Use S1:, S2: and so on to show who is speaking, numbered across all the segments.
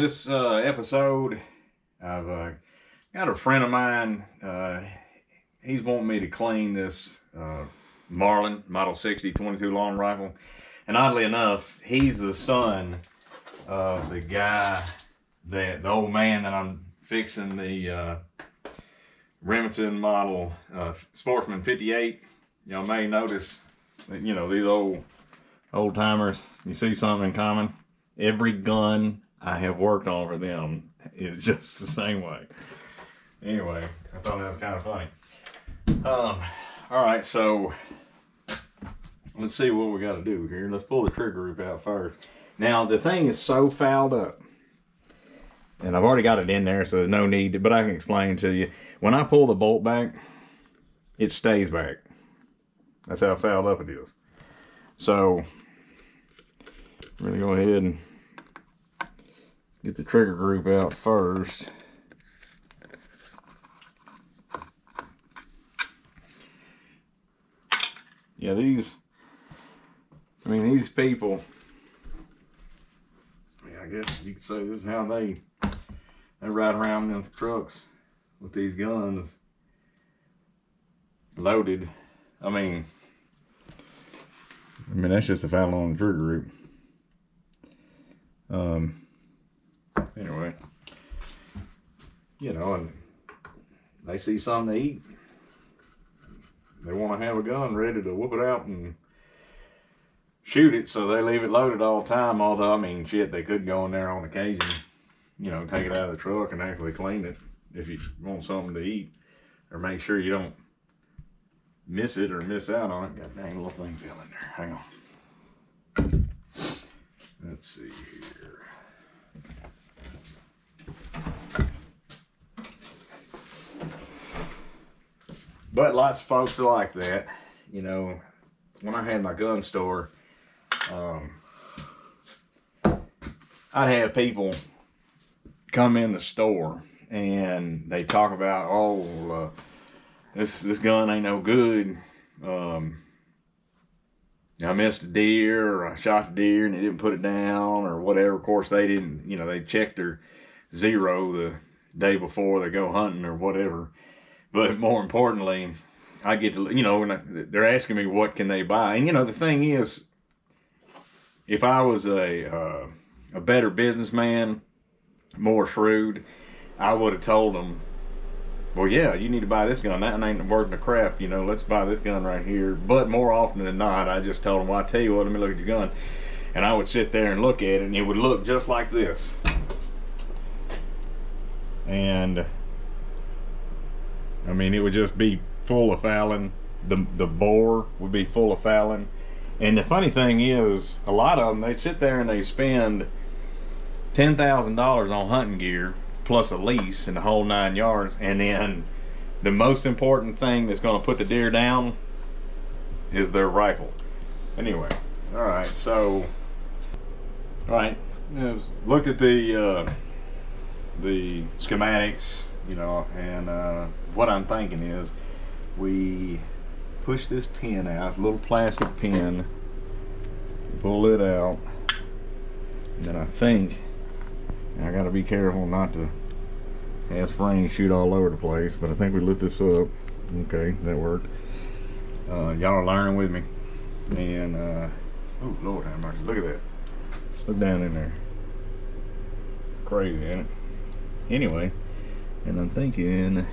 S1: this episode, I've got a friend of mine. He's wanting me to clean this Marlin Model 60 22 long rifle. And oddly enough, he's the son of the guy, the old man that I'm fixing the Remington model Sportsman 58. Y'all may notice that, you know, these old timers, you see something in common. Every gun I have worked on for them is just the same way. Anyway, I thought that was kind of funny. All right, so let's see what we got to do here. Let's pull the trigger group out first. Now, the thing is so fouled up, and I've already got it in there, so there's no need to, but I can explain to you. When I pull the bolt back, it stays back. That's how fouled up it is. So, I'm going to go ahead and get the trigger group out first. Yeah, these people, I guess you could say this is how they ride around in trucks with these guns loaded. I mean that's just a foul on the trigger group. Anyway, you know, and they see something to eat. They want to have a gun ready to whoop it out and shoot it, so they leave it loaded all the time. Although, I mean, shit, they could go in there on occasion, you know, take it out of the truck and actually clean it if you want something to eat, or make sure you don't miss it or miss out on it. God dang, little thing fell in there. Hang on. Let's see here. But lots of folks are like that. You know, when I had my gun store, I'd have people come in the store and they talk about, oh, this gun ain't no good. I missed a deer, or I shot the deer and they didn't put it down, or whatever. Of course, they didn't, you know, they checked their zero the day before they go hunting or whatever. But more importantly, I get to, you know, when they're asking me what can they buy. And, you know, the thing is, if I was a better businessman, more shrewd, I would have told them, well, yeah, you need to buy this gun. That ain't worth the crap, you know, let's buy this gun right here. But more often than not, I just told them, well, I tell you what, let me look at your gun. And I would sit there and look at it, and it would look just like this. And I mean, it would just be full of fouling. The bore would be full of fouling. And the funny thing is, a lot of them, they'd sit there and they spend $10,000 on hunting gear, plus a lease and the whole 9 yards. And then the most important thing that's going to put the deer down is their rifle. Anyway, all right, so, all right, looked at the schematics, you know, and what I'm thinking is we push this pin out, a little plastic pin, pull it out, and then I think, and I got to be careful not to have springs shoot all over the place, but I think we lift this up. Okay, that worked. Y'all are learning with me. And oh Lord have mercy, look at that, look down in there, crazy, ain't it? Anyway, and I'm thinking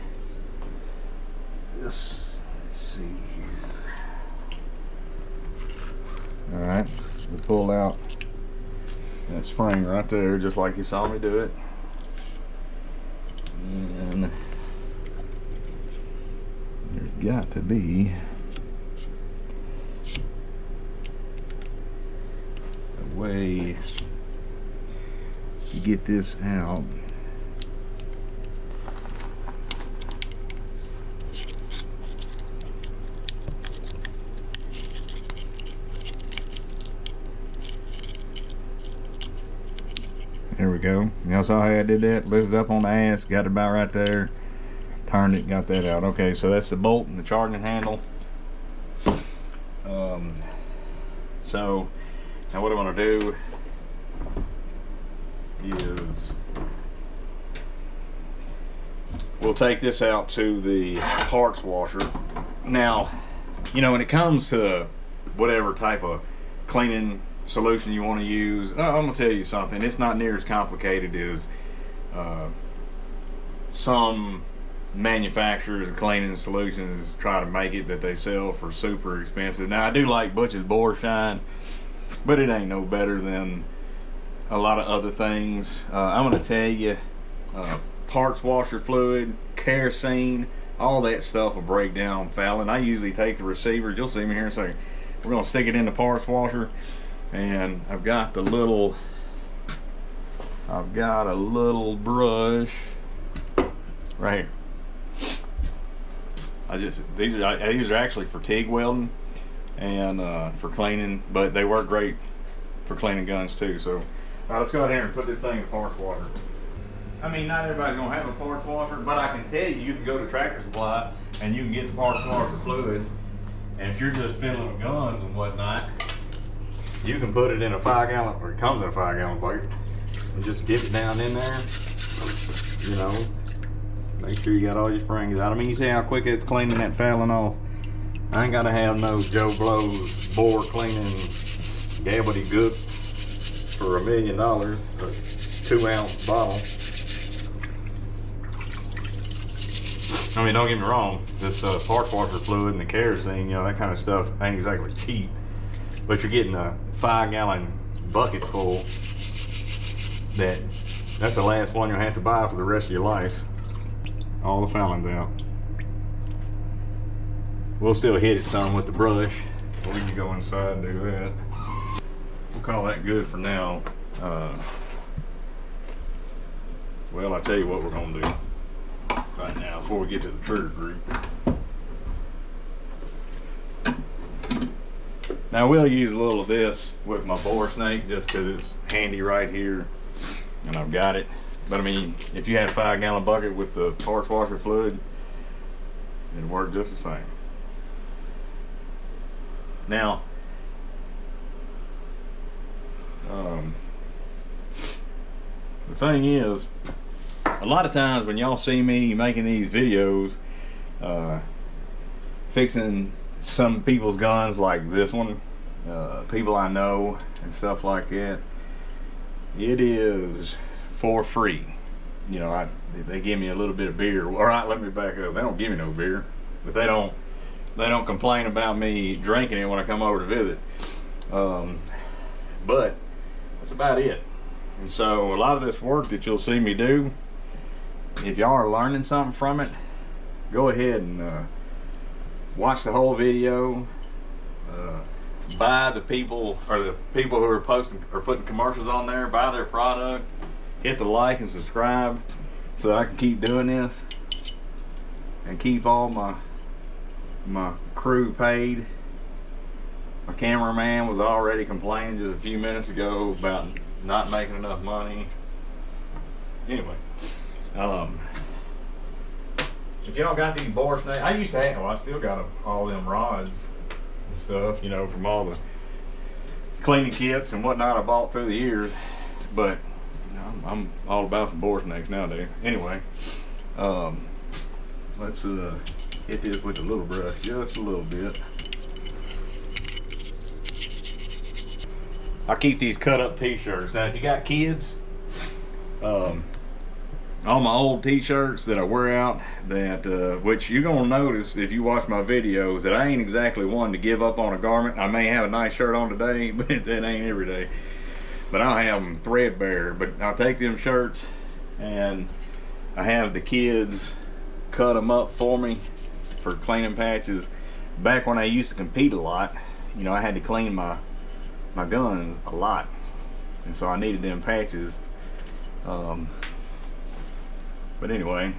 S1: this, let's see here. All right, we pull out that spring right there, just like you saw me do it. And there's got to be a way to get this out. There we go. Y'all saw how I did that? Lifted up on the ass, got it about right there, turned it, got that out. Okay, so that's the bolt and the charging handle. So now what I'm going to do is we'll take this out to the parts washer. Now, you know, when it comes to whatever type of cleaning solution you want to use, I'm gonna tell you something. It's not near as complicated as some manufacturers of cleaning solutions try to make it, that they sell for super expensive. Now, I do like Butch's Bore Shine, but it ain't no better than a lot of other things. I'm gonna tell you, parts washer fluid, kerosene, all that stuff will break down fouling. I usually take the receiver, you'll see me here in a second. We're gonna stick it in the parts washer, and I've got a little brush right here. These are actually for TIG welding and for cleaning, but they work great for cleaning guns too. So let's go ahead here and put this thing in the parts washer. I mean, not everybody's gonna have a parts washer, but I can tell you, you can go to Tractor Supply and you can get the parts washer fluid. And if you're just filling with guns and whatnot, you can put it in a 5-gallon, or it comes in a 5-gallon bucket, and just dip it down in there. You know, make sure you got all your springs out. I mean, you see how quick it's cleaning that fouling off. I ain't gotta have no Joe Blow's bore cleaning gobbledygook for $1 million, a 2-ounce bottle. I mean, don't get me wrong, this parts washer fluid and the kerosene, you know, that kind of stuff ain't exactly cheap, but you're getting a 5-gallon bucket full that's the last one you'll have to buy for the rest of your life. All the fouling's out. We'll still hit it some with the brush, but we can go inside and do that. We'll call that good for now. Well, I tell you what we're gonna do right now before we get to the trigger group. Now we'll use a little of this with my bore snake just because it's handy right here and I've got it. But I mean, if you had a 5-gallon bucket with the parts washer fluid, it'd work just the same. Now, the thing is, a lot of times when y'all see me making these videos, fixing some people's guns like this one, people I know and stuff like that, it is for free. You know, they give me a little bit of beer. All right, let me back up. They don't give me no beer, but they don't complain about me drinking it when I come over to visit. But that's about it. And so a lot of this work that you'll see me do, if y'all are learning something from it, go ahead and watch the whole video. Buy the people who are posting or putting commercials on there, buy their product, hit the like and subscribe so I can keep doing this and keep all my crew paid. My cameraman was already complaining just a few minutes ago about not making enough money. Anyway, if y'all got these bore snakes, I used to have, well, I still got all them rods and stuff, you know, from all the cleaning kits and whatnot I bought through the years, but you know, I'm all about some bore snakes nowadays. Anyway, let's hit this with a little brush, just a little bit. I keep these cut up t-shirts. Now if you got kids, all my old t-shirts that I wear out, that which you're gonna notice if you watch my videos, that I ain't exactly one to give up on a garment. I may have a nice shirt on today, but that ain't every day. But I'll have them threadbare. But I'll take them shirts and I have the kids cut them up for me for cleaning patches. Back when I used to compete a lot, you know, I had to clean my guns a lot, and so I needed them patches. But anyway,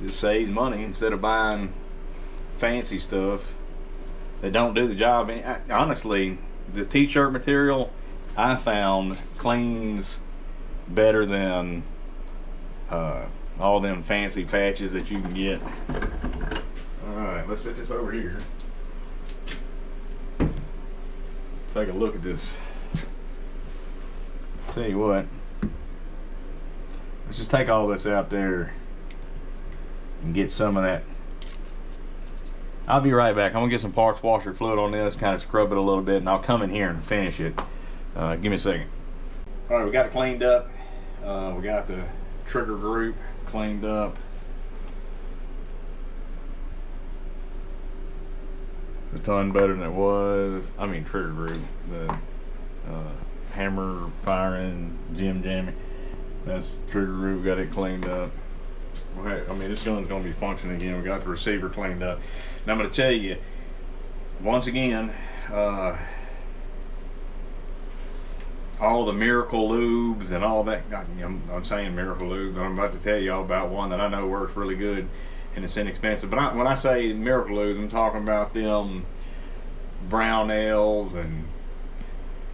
S1: just saves money instead of buying fancy stuff that don't do the job. Honestly, the t-shirt material I found cleans better than all them fancy patches that you can get. All right, let's set this over here. Take a look at this Tell you what, let's just take all this out there and get some of that. I'll be right back. I'm gonna get some parts washer fluid on this, kind of scrub it a little bit, and I'll come in here and finish it. Give me a second. All right, we got it cleaned up. We got the trigger group cleaned up. A ton better than it was. I mean, trigger group, the hammer firing, jim jamming. That's the trigger group. Got it cleaned up. Okay, I mean, this gun's gonna be functioning again. We got the receiver cleaned up. Now I'm gonna tell you once again, all the Miracle lubes and all that. I'm saying Miracle lubes. I'm about to tell y'all about one that I know works really good and it's inexpensive. But when I say Miracle lubes, I'm talking about them Brownells and,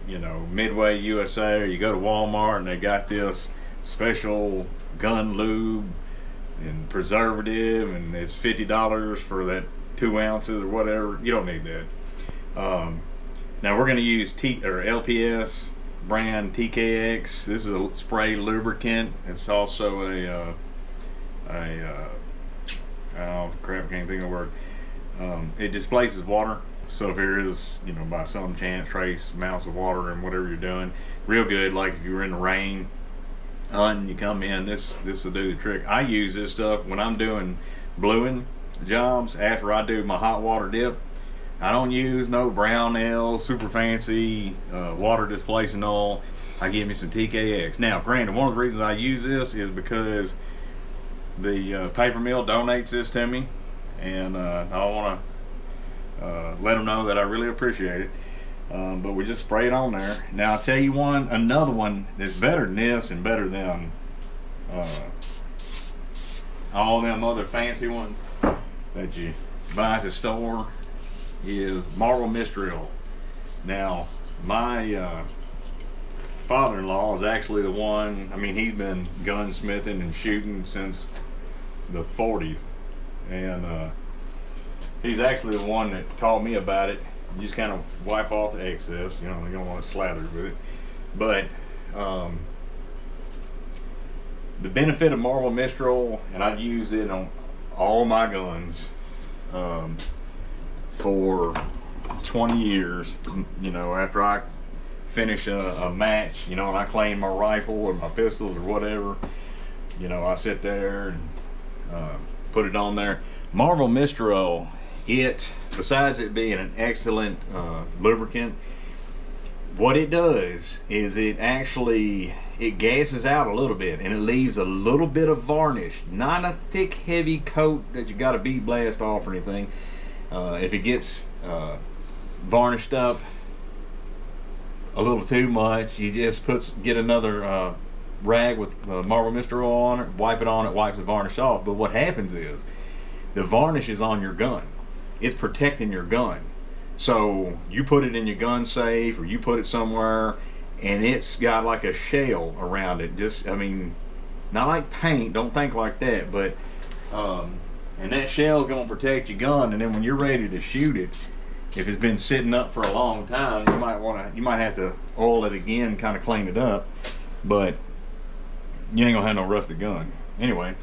S1: you know, Midway USA, or you go to Walmart and they got this special gun lube and preservative, and it's $50 for that 2 ounces or whatever. You don't need that. Now we're going to use LPS brand TKX. This is a spray lubricant. It's also oh crap, I can't think of the word. It displaces water. So if there is, you know, by some chance, trace amounts of water in whatever you're doing, real good. Like if you were in the rain, and you come in, this will do the trick. I use this stuff when I'm doing bluing jobs after I do my hot water dip. I don't use no Brownell super fancy water displacing oil. I give me some TKX. Now granted, one of the reasons I use this is because the paper mill donates this to me, and I want to let them know that I really appreciate it. But we just spray it on there. Now I'll tell you another one that's better than this and better than all them other fancy ones that you buy at the store is Marlin Mistral. Now my father-in-law is actually the one, I mean, he's been gunsmithing and shooting since the 40s, and he's actually the one that taught me about it. You just kind of wipe off the excess, you know, you don't want it slathered with it. But the benefit of Marlin Mistral, and I've used it on all my guns for 20 years, you know, after I finish a match, you know, and I clean my rifle or my pistols or whatever, you know, I sit there and put it on there. Marlin Mistral, besides it being an excellent lubricant, what it does is it gasses out a little bit, and it leaves a little bit of varnish, not a thick heavy coat that you got to bead blast off or anything. If it gets varnished up a little too much, you just get another rag with Marlin Mistral on it, wipe it on, it wipes the varnish off. But what happens is the varnish is on your gun. It's protecting your gun. So you put it in your gun safe, or you put it somewhere, and it's got like a shell around it. Just, I mean, not like paint, don't think like that, but and that shell's gonna protect your gun, and then when you're ready to shoot it, if it's been sitting up for a long time, you might have to oil it again, kind of clean it up, but you ain't gonna have no rusted gun. Anyway,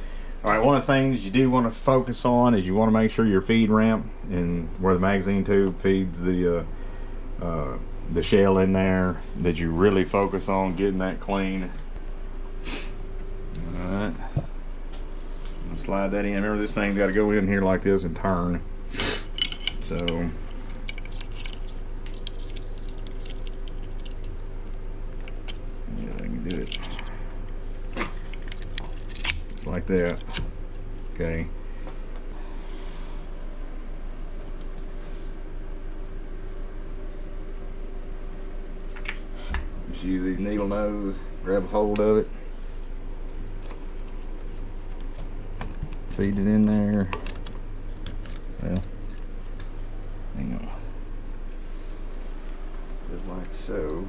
S1: all right, one of the things you do want to focus on is you want to make sure your feed ramp and where the magazine tube feeds the shell in there, that you really focus on getting that clean. All right, I'm gonna slide that in. Remember, this thing's got to go in here like this and turn. So yeah, I can do it like that. Okay. Just use these needle nose, grab a hold of it, feed it in there. Well, hang on. Just like so.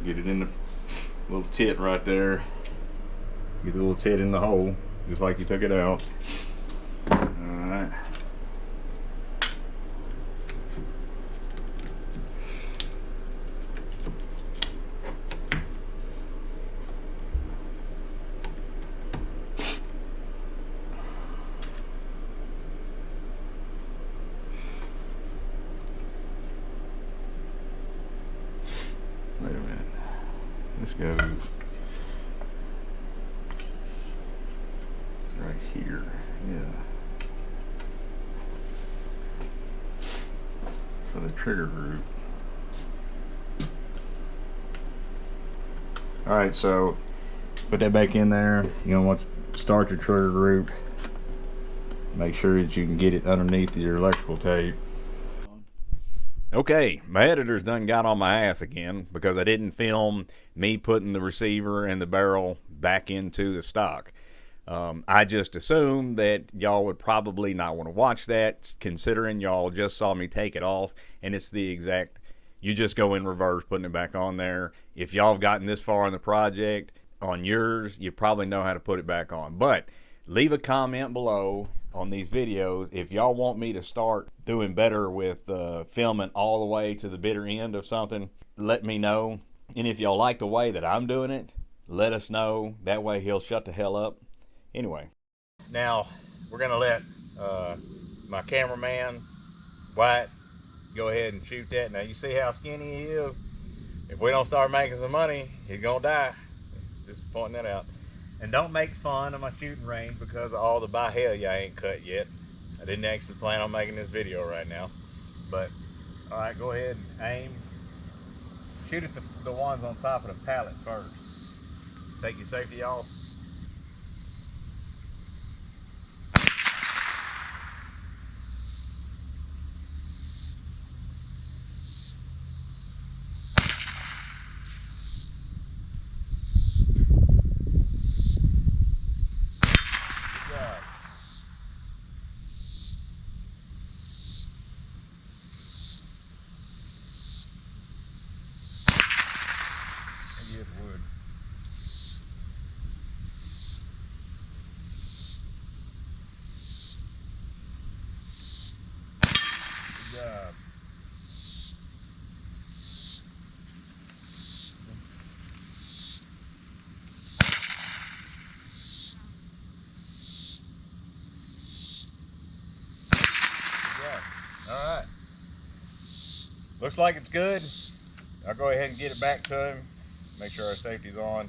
S1: Get it in the little tit right there. Get the little tit in the hole, just like you took it out. Alright. This goes right here. Yeah. For the trigger group. All right, so put that back in there. You're gonna want to start your trigger group. Make sure that you can get it underneath your electrical tape. Okay, my editor's done got on my ass again because I didn't film me putting the receiver and the barrel back into the stock. I just assumed that y'all would probably not want to watch that, considering y'all just saw me take it off, and it's the exact, you just go in reverse putting it back on there. If y'all have gotten this far in the project on yours, you probably know how to put it back on. But leave a comment below on these videos if y'all want me to start doing better with filming all the way to the bitter end of something. Let me know, and if y'all like the way that I'm doing it, let us know. That way he'll shut the hell up. Anyway, now we're gonna let my cameraman White go ahead and shoot that. Now you see how skinny he is. If we don't start making some money, he's gonna die. Just pointing that out. And don't make fun of my shooting range because of all the by hell I ain't cut yet. I didn't actually plan on making this video right now. But, all right, go ahead and aim. Shoot at the ones on top of the pallet first. Take your safety off. Wood. Good job. All right. Looks like it's good. I'll go ahead and get it back to him. Make sure our safety's on.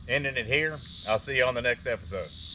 S1: Ending it here. I'll see you on the next episode.